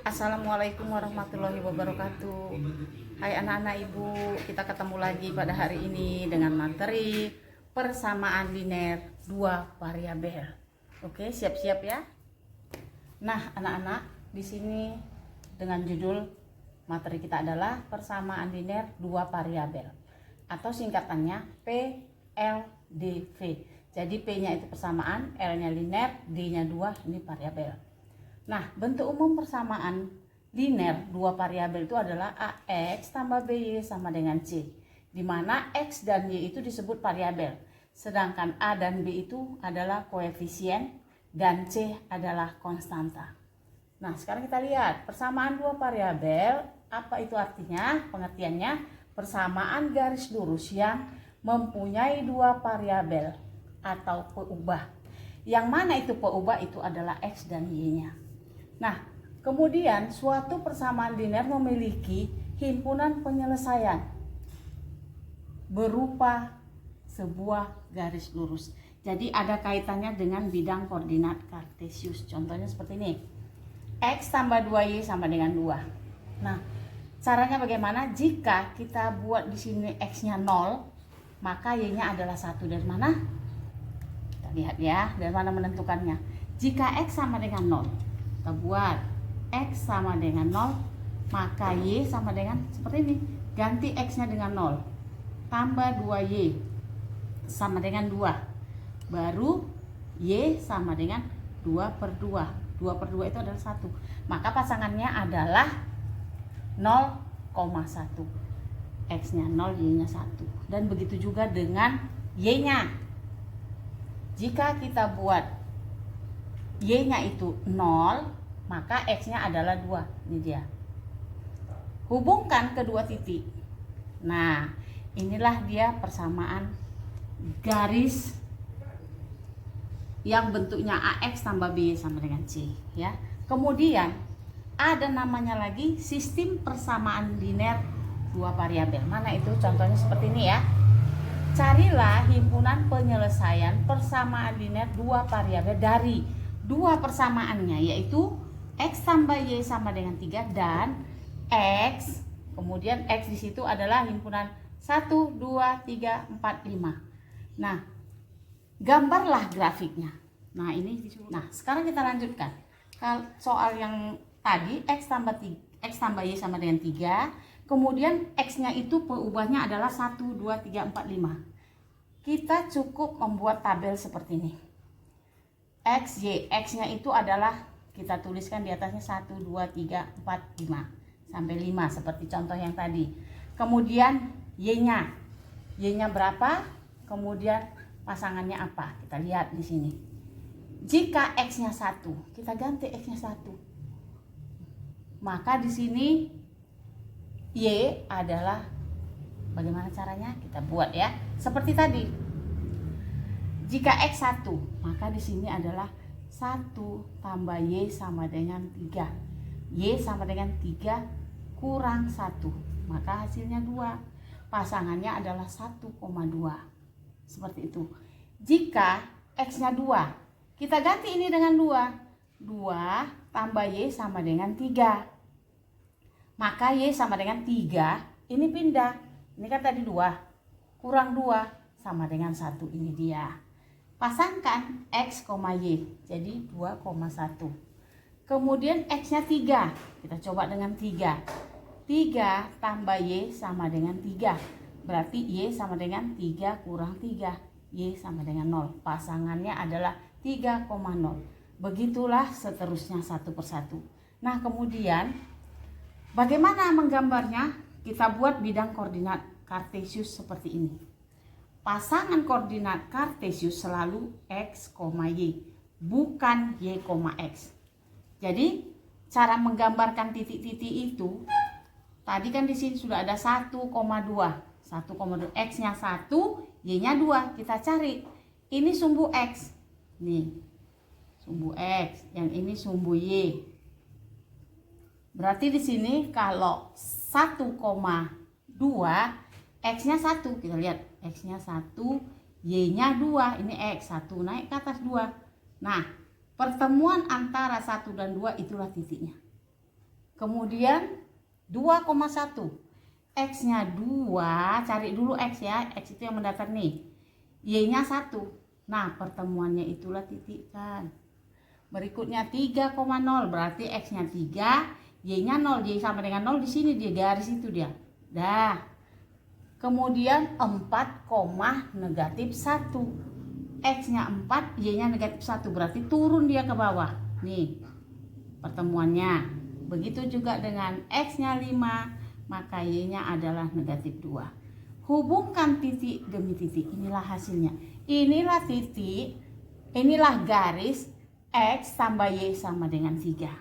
Assalamualaikum warahmatullahi wabarakatuh. Hai anak-anak ibu, kita ketemu lagi pada hari ini dengan materi persamaan linear dua variabel. Oke, siap-siap ya. Nah, anak-anak, di sini dengan judul materi kita adalah persamaan linear dua variabel atau singkatannya PLDV. Jadi P-nya itu persamaan, L-nya linear, D-nya 2, ini variabel. Nah, bentuk umum persamaan linear dua variabel itu adalah AX tambah BY sama dengan C, di mana X dan Y itu disebut variabel, sedangkan A dan B itu adalah koefisien dan C adalah konstanta. Nah, sekarang kita lihat persamaan dua variabel, apa itu artinya? Pengertiannya, persamaan garis lurus yang mempunyai dua variabel atau peubah. Yang mana itu peubah? Itu adalah X dan Y-nya. Nah, kemudian suatu persamaan linear memiliki himpunan penyelesaian berupa sebuah garis lurus. Jadi ada kaitannya dengan bidang koordinat kartesius. Contohnya seperti ini. X tambah 2Y sama dengan 2. Nah, caranya bagaimana? Jika kita buat di sini X-nya 0, maka Y-nya adalah 1. Dari mana? Kita lihat ya, dari mana menentukannya. Jika X sama dengan 0, kita buat X sama dengan 0, maka Y sama dengan seperti ini. Ganti X-nya dengan 0, tambah 2Y sama dengan 2. Baru Y sama dengan 2/2. 2/2 itu adalah 1. Maka pasangannya adalah 0,1. X-nya 0, Y-nya 1. Dan begitu juga dengan Y-nya. Jika kita buat Y-nya itu 0, maka X-nya adalah 2. Ini dia. Hubungkan kedua titik. Nah, inilah dia persamaan garis yang bentuknya AX tambah B sama dengan C, ya. Kemudian ada namanya lagi sistem persamaan linear dua variabel. Mana itu? Contohnya seperti ini ya. Carilah himpunan penyelesaian persamaan linear dua variabel dari dua persamaannya, yaitu X tambah Y sama dengan 3 dan X, kemudian X di situ adalah himpunan 1, 2, 3, 4, 5. Nah, gambarlah grafiknya. Nah, ini disuruh. Nah, sekarang kita lanjutkan. Soal yang tadi X tambah Y sama dengan 3, kemudian X-nya itu peubahnya adalah 1, 2, 3, 4, 5. Kita cukup membuat tabel seperti ini. X, Y, X-nya itu adalah, kita tuliskan di atasnya 1, 2, 3, 4, 5 sampai 5 seperti contoh yang tadi. Kemudian Y-nya berapa? Kemudian pasangannya apa? Kita lihat di sini. Jika X-nya 1, kita ganti X-nya 1. Maka di sini Y adalah, bagaimana caranya? Kita buat ya. Seperti tadi. Jika X 1, maka di sini adalah 1 tambah Y sama dengan 3. Y sama dengan 3 kurang 1. Maka hasilnya 2. Pasangannya adalah 1,2. Seperti itu. Jika X-nya 2, kita ganti ini dengan 2. 2 tambah Y sama dengan 3. Maka Y sama dengan 3. Ini pindah. Ini kan tadi 2. Kurang 2 sama dengan 1. Ini dia. Pasangkan X, Y, jadi 2,1. Kemudian X-nya 3, kita coba dengan 3. 3 tambah Y sama dengan 3. Berarti Y sama dengan 3 kurang 3. Y sama dengan 0. Pasangannya adalah 3,0. Begitulah seterusnya satu persatu. Nah, kemudian bagaimana menggambarnya? Kita buat bidang koordinat kartesius seperti ini. Pasangan koordinat kartesius selalu X, Y, bukan Y, X. Jadi cara menggambarkan titik-titik itu, tadi kan di sini sudah ada 1,2. 1,2, X-nya 1, Y-nya 2. Kita cari. Ini sumbu X. Nih. Sumbu X, yang ini sumbu Y. Berarti di sini kalau 1,2, X-nya 1, kita lihat X-nya 1, Y-nya 2, ini X 1 naik ke atas 2. Nah, pertemuan antara 1 dan 2 itulah titiknya. Kemudian 2,1. X-nya 2, cari dulu X ya. X itu yang mendatar nih. Y-nya 1. Nah, pertemuannya itulah titik kan. Berikutnya 3,0, berarti X-nya 3, Y-nya 0. Y sama dengan 0 di sini, dia garis itu dia. Dah. Kemudian 4, negatif 1. X-nya 4, Y-nya negatif 1, berarti turun dia ke bawah. Nih, pertemuannya. Begitu juga dengan X-nya 5, maka Y-nya adalah negatif 2. Hubungkan titik demi titik, inilah hasilnya. Inilah titik, inilah garis X tambah Y sama dengan 3.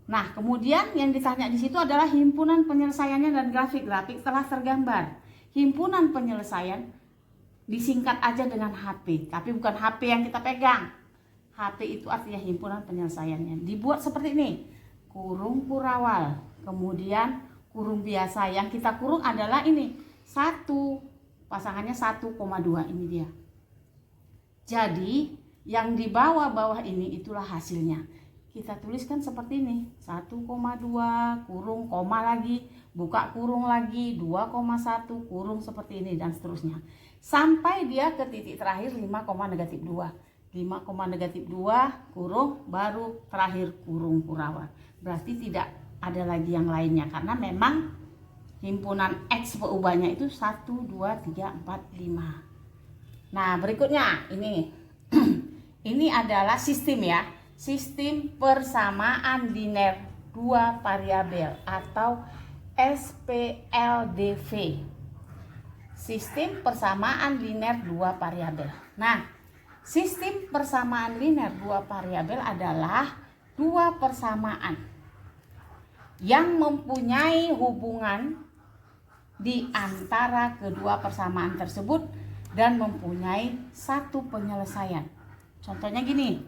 Nah, kemudian yang ditanya di situ adalah himpunan penyelesaiannya dan grafik-grafik telah tergambar. Himpunan penyelesaian disingkat aja dengan HP, tapi bukan HP yang kita pegang. HP itu artinya himpunan penyelesaiannya. Dibuat seperti ini, kurung kurawal, kemudian kurung biasa. Yang kita kurung adalah ini, 1, pasangannya 1,2, ini dia. Jadi yang di bawah-bawah ini itulah hasilnya. Kita tuliskan seperti ini, 1,2 kurung koma lagi, buka kurung lagi, 2,1 kurung seperti ini, dan seterusnya. Sampai dia ke titik terakhir 5, negatif 2. 5, negatif 2 kurung, baru terakhir kurung kurawal. Berarti tidak ada lagi yang lainnya, karena memang himpunan X peubahnya itu 1, 2, 3, 4, 5. Nah, berikutnya ini. Ini adalah sistem ya. Sistem persamaan linear 2 variabel atau SPLDV. Sistem persamaan linear 2 variabel. Nah, sistem persamaan linear 2 variabel adalah 2 persamaan yang mempunyai hubungan di antara kedua persamaan tersebut dan mempunyai satu penyelesaian. Contohnya gini,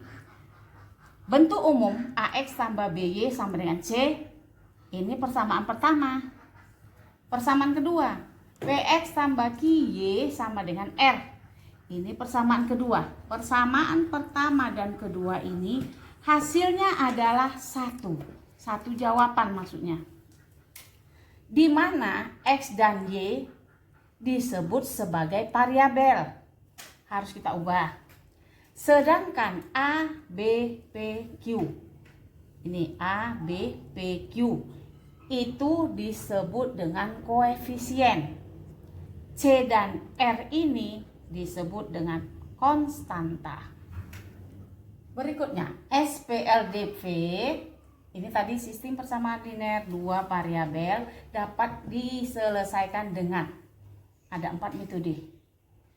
bentuk umum AX tambah BY sama dengan C, ini persamaan pertama. Persamaan kedua, PX tambah QY sama dengan R, ini persamaan kedua. Persamaan pertama dan kedua ini hasilnya adalah satu jawaban maksudnya, di mana X dan Y disebut sebagai variabel, harus kita ubah. Sedangkan A, B, P, Q, ini A, B, P, Q itu disebut dengan koefisien. C dan R ini disebut dengan konstanta. Berikutnya SPLDV, ini tadi sistem persamaan linear 2 variabel dapat diselesaikan dengan ada 4 metode.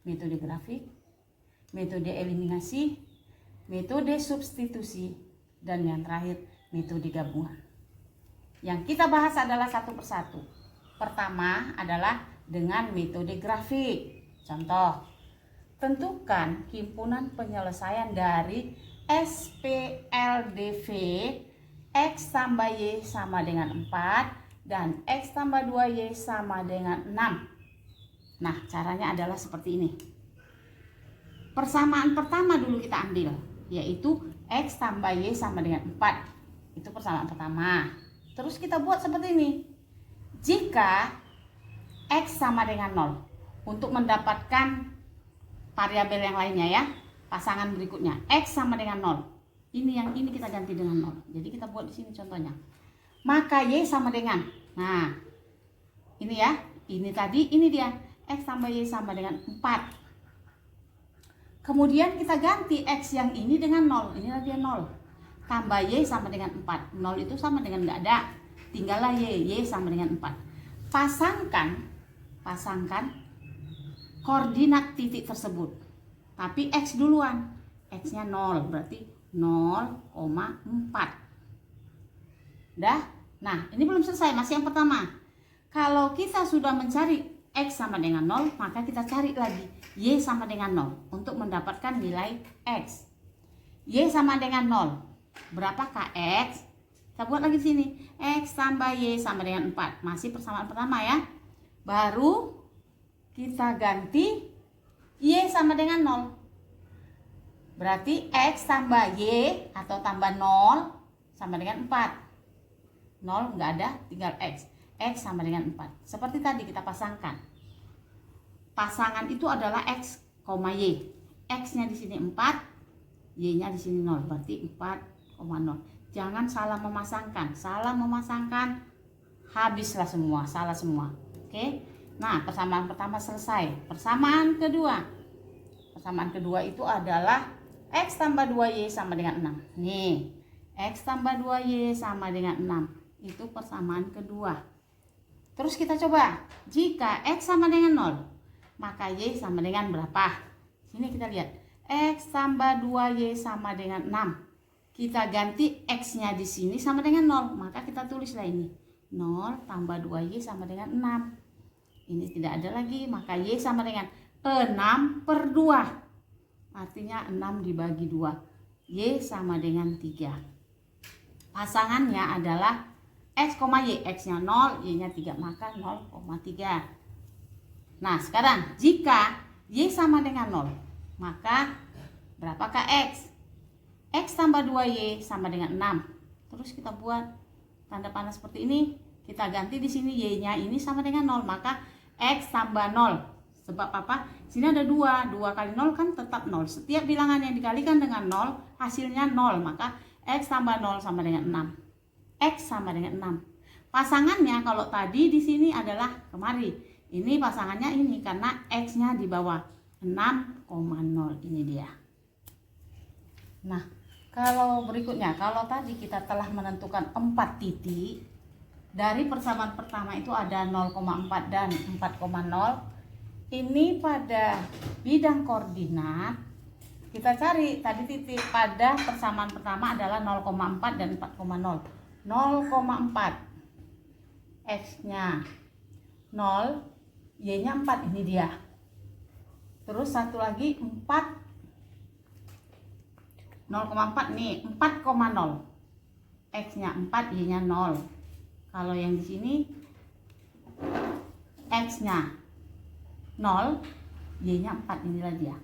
Metode grafik, metode eliminasi, metode substitusi, dan yang terakhir metode gabungan. Yang kita bahas adalah satu persatu. Pertama adalah dengan metode grafik. Contoh, tentukan himpunan penyelesaian dari SPLDV X tambah Y sama dengan 4 dan X tambah 2Y sama dengan 6. Nah, caranya adalah seperti ini. Persamaan pertama dulu kita ambil, yaitu X tambah Y sama dengan 4. Itu persamaan pertama. Terus kita buat seperti ini. Jika X sama dengan 0, untuk mendapatkan variabel yang lainnya ya, pasangan berikutnya X sama dengan 0. Yang ini kita ganti dengan 0. Jadi kita buat di sini contohnya. Maka Y sama dengan, nah ini ya, ini tadi, ini dia X tambah Y sama dengan 4. Kemudian kita ganti X yang ini dengan 0. Inilah dia 0. Tambah Y sama dengan 4. 0 itu sama dengan nggak ada. Tinggallah Y. Y sama dengan 4. Pasangkan koordinat titik tersebut. Tapi X duluan. X-nya 0. Berarti 0,4. Dah? Nah, ini belum selesai. Masih yang pertama. Kalau kita sudah mencari X sama dengan 0, maka kita cari lagi Y sama dengan 0 untuk mendapatkan nilai X. Y sama dengan 0. Berapakah X? Kita buat lagi di sini. X tambah Y sama dengan 4. Masih persamaan pertama ya. Baru kita ganti Y sama dengan 0. Berarti X tambah Y atau tambah 0 sama dengan 4. 0 nggak ada, tinggal X. X sama dengan 4. Seperti tadi kita pasangkan. Pasangan itu adalah X, Y. X-nya di sini 4, Y-nya di sini 0. Berarti 4,0. Jangan salah memasangkan. Salah memasangkan, habislah semua, salah semua. Oke. Nah, persamaan pertama selesai. Persamaan kedua. Persamaan kedua itu adalah X tambah 2Y sama dengan 6. Nih, X tambah 2Y sama dengan 6. Itu persamaan kedua. Terus kita coba, jika X sama dengan 0, maka Y sama dengan berapa? Sini kita lihat, X tambah 2Y sama dengan 6. Kita ganti X-nya di sini sama dengan 0, maka kita tulislah ini. 0 tambah 2Y sama dengan 6. Ini tidak ada lagi, maka Y sama dengan 6/2. Artinya 6 dibagi 2. Y sama dengan 3. Pasangannya adalah X, Y, X-nya 0, Y-nya 3, maka 0,3. Nah, sekarang jika Y sama dengan 0, maka berapakah X? X tambah 2Y sama dengan 6. Terus kita buat tanda panah seperti ini. Kita ganti di sini Y-nya ini sama dengan 0, maka X tambah 0. Sebab apa? Sini ada 2. 2 kali 0 kan tetap 0. Setiap bilangan yang dikalikan dengan 0, hasilnya 0. Maka X tambah 0 sama dengan 6. X sama dengan 6. Pasangannya kalau tadi di sini adalah kemari. Ini pasangannya ini karena X-nya di bawah 6,0. Ini dia. Nah, kalau berikutnya, kalau tadi kita telah menentukan 4 titik, dari persamaan pertama itu ada 0,4 dan 4,0. Ini pada bidang koordinat, kita cari tadi titik pada persamaan pertama adalah 0,4 dan 4,0. 0,4 X-nya 0, Y-nya 4, ini dia. Terus satu lagi 0,4 nih, 4,0. X-nya 4, Y-nya 0. Kalau yang di sini X-nya 0, Y-nya 4, inilah dia.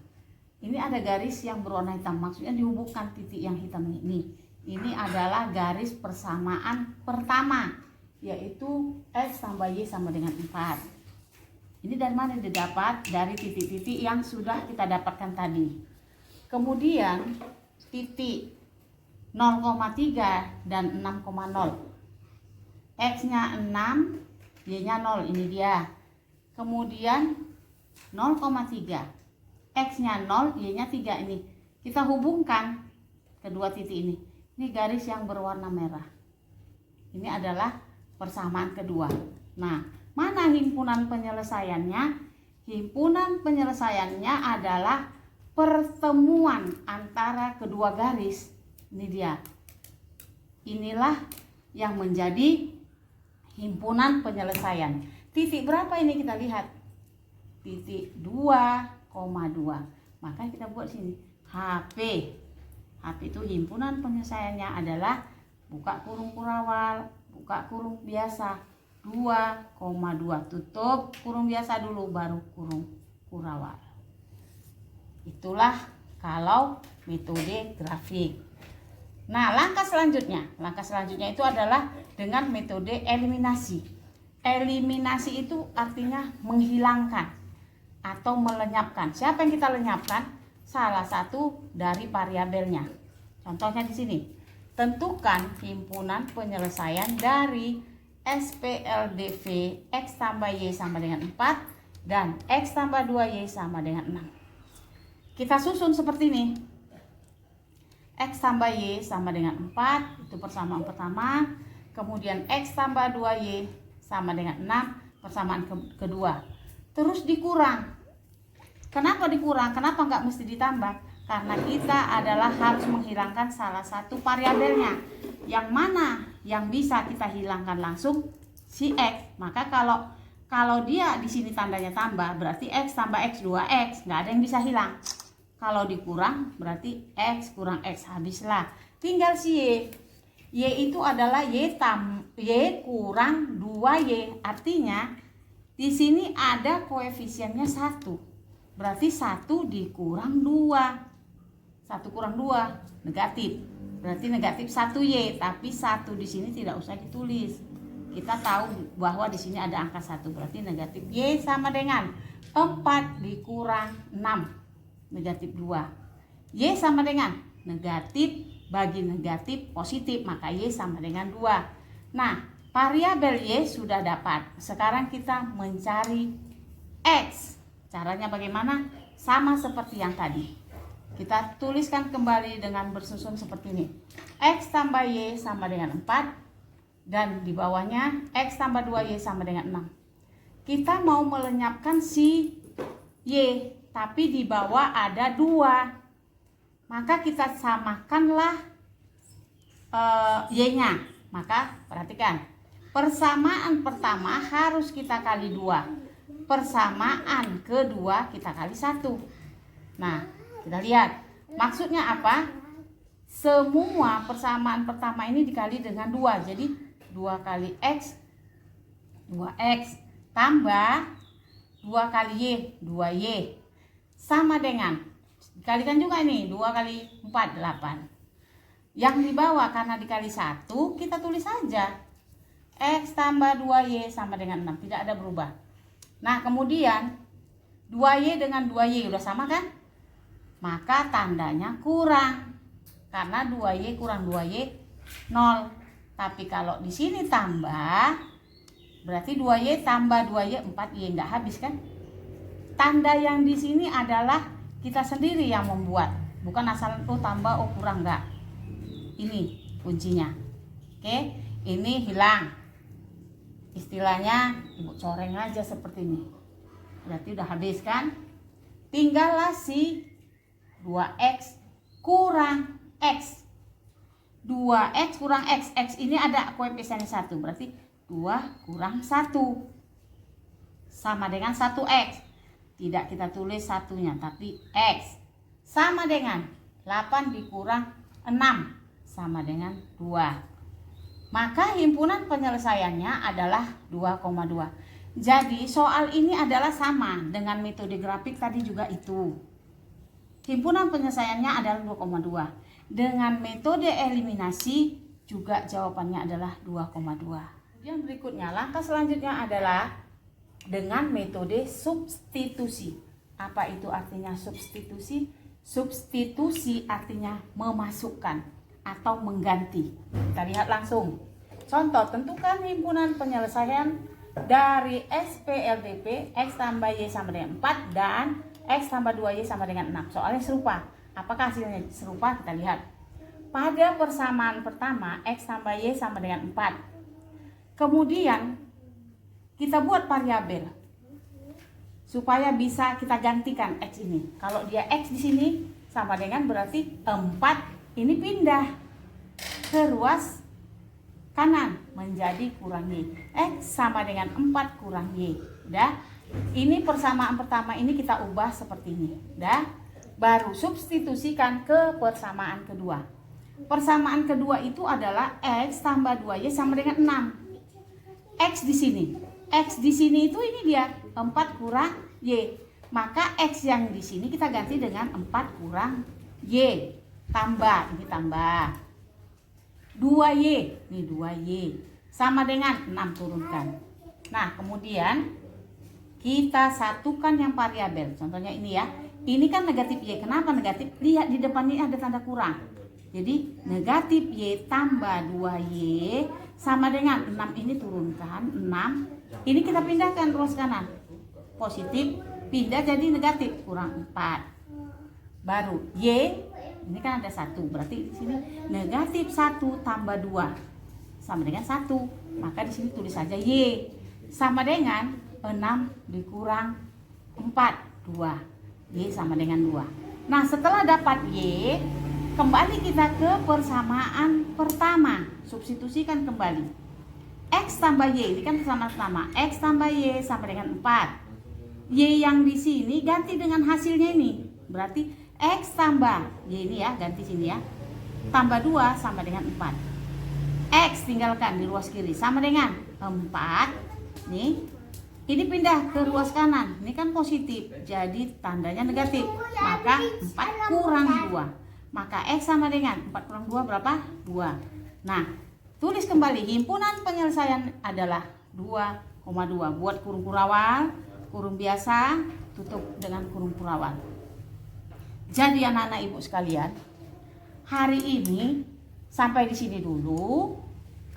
Ini ada garis yang berwarna hitam, maksudnya dihubungkan titik yang hitam ini. Ini adalah garis persamaan pertama, yaitu X tambah Y sama dengan 4. Ini dari mana didapat? Dari titik-titik yang sudah kita dapatkan tadi. Kemudian titik 0,3 dan 6,0. X-nya 6, Y-nya 0, ini dia. Kemudian 0,3. X-nya 0, Y-nya 3, ini. Kita hubungkan kedua titik ini. Ini garis yang berwarna merah. Ini adalah persamaan kedua. Nah, mana himpunan penyelesaiannya? Himpunan penyelesaiannya adalah pertemuan antara kedua garis. Ini dia. Inilah yang menjadi himpunan penyelesaian. Titik berapa ini kita lihat? Titik 2,2. Maka kita buat sini HP. HP itu himpunan penyelesaiannya adalah buka kurung kurawal, buka kurung biasa 2,2, tutup kurung biasa dulu baru kurung kurawal. Itulah kalau metode grafik. Nah, langkah selanjutnya itu adalah dengan metode eliminasi. Eliminasi itu artinya menghilangkan atau melenyapkan. Siapa yang kita lenyapkan? Salah satu dari variabelnya. Contohnya di sini. Tentukan himpunan penyelesaian dari SPLDV X tambah Y sama dengan 4 dan X tambah 2Y sama dengan 6. Kita susun seperti ini. X tambah Y sama dengan 4, itu persamaan pertama. Kemudian X tambah 2Y sama dengan 6, persamaan kedua. Terus dikurang. Kenapa dikurang? Kenapa nggak mesti ditambah? Karena kita adalah harus menghilangkan salah satu variabelnya. Yang mana yang bisa kita hilangkan langsung? Si X. Maka kalau dia di sini tandanya tambah, berarti X tambah X 2X, nggak ada yang bisa hilang. Kalau dikurang berarti X kurang X, habislah. Tinggal si Y. Y itu adalah Y kurang 2Y. Artinya di sini ada koefisiennya 1. Berarti 1 dikurang 2. 1 kurang 2 negatif. berarti negatif 1Y, tapi 1 di sini tidak usah ditulis. Kita tahu bahwa di sini ada angka 1, berarti negatif Y sama dengan 4 dikurang 6, negatif 2. Y sama dengan negatif bagi negatif positif, maka Y sama dengan 2. Nah, variabel Y sudah dapat. Sekarang kita mencari X. Caranya bagaimana? Sama seperti yang tadi. Kita tuliskan kembali dengan bersusun seperti ini. X tambah Y sama dengan 4. Dan di bawahnya X tambah 2Y sama dengan 6. Kita mau melenyapkan si Y, tapi di bawah ada 2. Maka kita samakanlah Y-nya. Maka perhatikan, persamaan pertama harus kita kali 2. Persamaan kedua kita kali 1. Nah, kita lihat maksudnya apa? Semua persamaan pertama ini dikali dengan 2. Jadi 2 kali X 2X tambah 2 kali Y 2Y sama dengan, dikalikan juga ini 2 kali 4 8. Yang di bawah karena dikali 1 kita tulis saja X tambah 2Y sama dengan 6, tidak ada berubah. Nah, kemudian 2Y dengan 2Y udah sama kan? Maka tandanya kurang, karena 2Y kurang 2Y 0. Tapi kalau di sini tambah, berarti 2Y tambah 2Y 4Y, nggak habis kan? Tanda yang di sini adalah kita sendiri yang membuat, bukan asal tambah kurang, nggak. Ini kuncinya. Oke, ini hilang. Istilahnya ibu coreng aja seperti ini. Berarti udah habis kan? Tinggallah si 2X kurang X. 2X kurang X. X ini ada koefisiennya 1. Berarti 2 kurang 1. Sama dengan 1X. Tidak kita tulis satunya, tapi X. Sama dengan 8 dikurang 6. Sama dengan 2. Maka himpunan penyelesaiannya adalah 2,2. Jadi soal ini adalah sama dengan metode grafik tadi juga itu. Himpunan penyelesaiannya adalah 2,2. Dengan metode eliminasi juga jawabannya adalah 2,2. Kemudian berikutnya, langkah selanjutnya adalah dengan metode substitusi. Apa itu artinya substitusi? Substitusi artinya memasukkan atau mengganti. Kita lihat langsung. Contoh, tentukan himpunan penyelesaian dari SPLDP X tambah Y sama dengan 4 dan X tambah 2Y sama dengan 6. Soalnya serupa. Apakah hasilnya serupa? Kita lihat. Pada persamaan pertama, X tambah Y sama dengan 4. Kemudian, kita buat variabel. Supaya bisa kita gantikan X ini. Kalau dia X di sini, sama dengan berarti 4 ini pindah ke ruas kanan menjadi kurang Y. X sama dengan 4 kurang Y. Udah. Ini persamaan pertama ini kita ubah seperti ini. Dah. Baru substitusikan ke persamaan kedua. Persamaan kedua itu adalah X tambah 2Y sama dengan 6. X di sini. X di sini itu ini dia 4 kurang Y. Maka X yang di sini kita ganti dengan 4 kurang Y. Tambah, ini tambah 2Y. Ini 2Y. Sama dengan 6 turunkan. Nah, kemudian kita satukan yang variabel. Contohnya ini ya. Ini kan negatif Y. Kenapa negatif? Lihat di depannya ada tanda kurang. Jadi negatif Y tambah 2Y sama dengan 6 ini turunkan 6. Ini kita pindahkan ruas kanan. Positif pindah jadi negatif kurang 4. Baru Y ini kan ada 1. Berarti di sini negatif 1 tambah 2 sama dengan 1. Maka di sini tulis saja Y sama dengan 6 dikurang 4 2. Y sama dengan 2. Nah, setelah dapat Y, kembali kita ke persamaan pertama. Substitusikan kembali. X tambah Y, ini kan persamaan pertama. X tambah Y sama dengan 4. Y yang di sini ganti dengan hasilnya ini. Berarti X tambah Y ini ya, ganti sini ya. Tambah 2 sama dengan 4. X tinggalkan di ruas kiri sama dengan 4. Nih. Ini pindah ke ruas kanan. Ini kan positif. Jadi tandanya negatif. Maka 4 kurang 2. maka X sama dengan 4 kurang 2 berapa? 2. Nah, tulis kembali himpunan penyelesaian adalah 2,2. Buat kurung kurawal, kurung biasa, tutup dengan kurung kurawal. Jadi anak-anak ibu sekalian, hari ini sampai di sini dulu,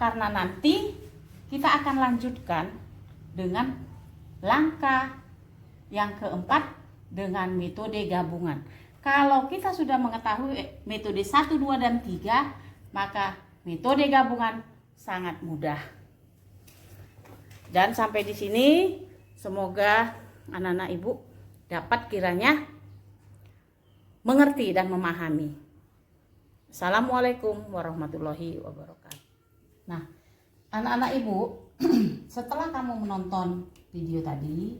karena nanti kita akan lanjutkan dengan langkah yang keempat dengan metode gabungan. Kalau kita sudah mengetahui metode 1, 2, dan 3, maka metode gabungan sangat mudah. Dan sampai di sini semoga anak-anak ibu dapat kiranya mengerti dan memahami. Assalamualaikum warahmatullahi wabarakatuh. Nah, anak-anak ibu, setelah kamu menonton video tadi,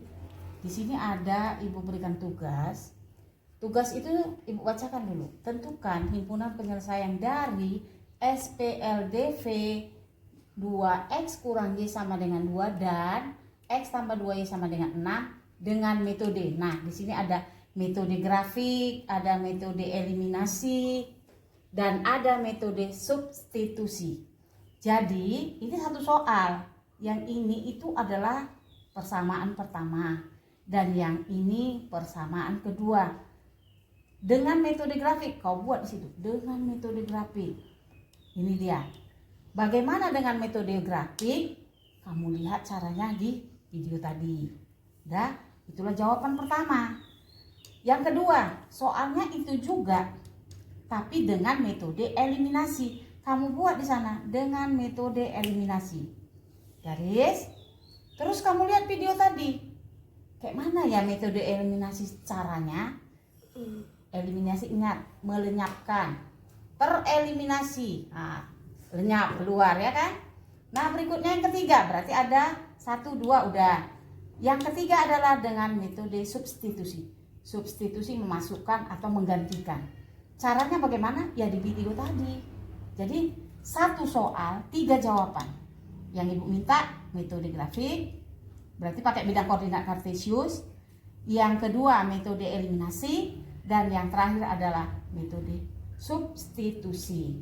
di sini ada ibu berikan tugas. Tugas itu ibu bacakan dulu. Tentukan himpunan penyelesaian dari SPLDV 2X kurang Y sama dengan 2 dan X tambah 2Y sama dengan 6 dengan metode. Nah, di sini ada metode grafik, ada metode eliminasi, dan ada metode substitusi. Jadi, ini satu soal. Yang ini itu adalah persamaan pertama dan yang ini persamaan kedua. Dengan metode grafik, kau buat di situ. Dengan metode grafik. Ini dia. Bagaimana dengan metode grafik? Kamu lihat caranya di video tadi. Dah, itulah jawaban pertama. Yang kedua, soalnya itu juga, tapi dengan metode eliminasi. Kamu buat di sana dengan metode eliminasi. Garis. Terus kamu lihat video tadi. Kayak mana ya metode eliminasi caranya? Eliminasi, ingat, melenyapkan. Tereliminasi. Nah, lenyap keluar ya kan. Nah, berikutnya yang ketiga, berarti ada 1, 2 udah. Yang ketiga adalah dengan metode substitusi. Substitusi memasukkan atau menggantikan. Caranya bagaimana? Ya di video tadi. Jadi satu soal 3 jawaban. Yang ibu minta metode grafik, berarti pakai bidang koordinat kartesius. Yang kedua metode eliminasi, dan yang terakhir adalah metode substitusi.